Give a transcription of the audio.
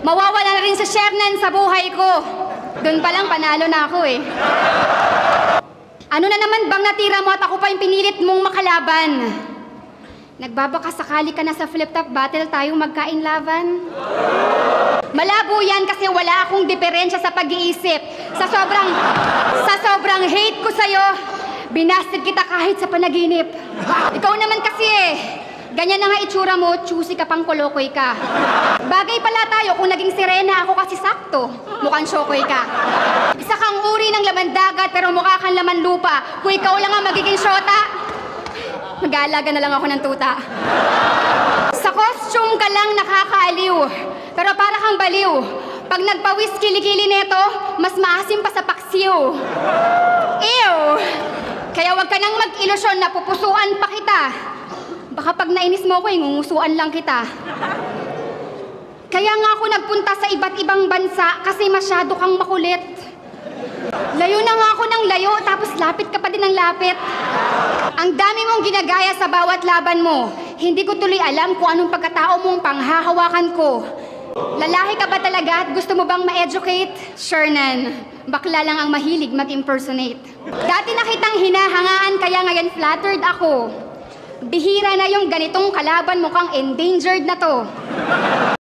Mawawala na rin si Shernan sa buhay ko. Doon pa lang panalo na ako eh. Ano na naman bang natira mo at ako pa yung pinilit mong makalaban? Nagbabaka sakali ka na sa flip-top battle tayo magkain laban? Malabo yan kasi wala akong diferensya sa pag-iisip. Sa sobrang hate ko sa'yo, binasted kita kahit sa panaginip. Ikaw naman kasi ganyan na nga itsura mo, choosy ka pang kolokoy ka. Bagay pala tayo kung naging sirena ako kasi sakto. Mukhang syokoy ka. Isa kang uri ng laman dagat pero mukha kang laman lupa. Kung ikaw lang ang magiging syota, mag-aalaga na lang ako ng tuta. Sa costume ka lang nakakaaliw, pero para kang baliw. Pag nagpawis kilikili neto, mas maasim pa sa paksiw. Ew! Kaya wag ka nang mag-ilusyon na pupusuan pa kita. Baka pag nainis mo ko, ngungusuan lang kita. Kaya nga ako nagpunta sa iba't ibang bansa kasi masyado kang makulit. Layo na nga ako ng layo, tapos lapit ka pa din ng lapit. Ang dami mong ginagaya sa bawat laban mo. Hindi ko tuloy alam kung anong pagkatao mong panghahawakan ko. Lalaki ka ba talaga at gusto mo bang ma-educate? Shernan, bakla lang ang mahilig mag-impersonate. Dati na kitang hinahangaan kaya ngayon flattered ako. Bihira na yung ganitong kalaban, mukhang endangered na to.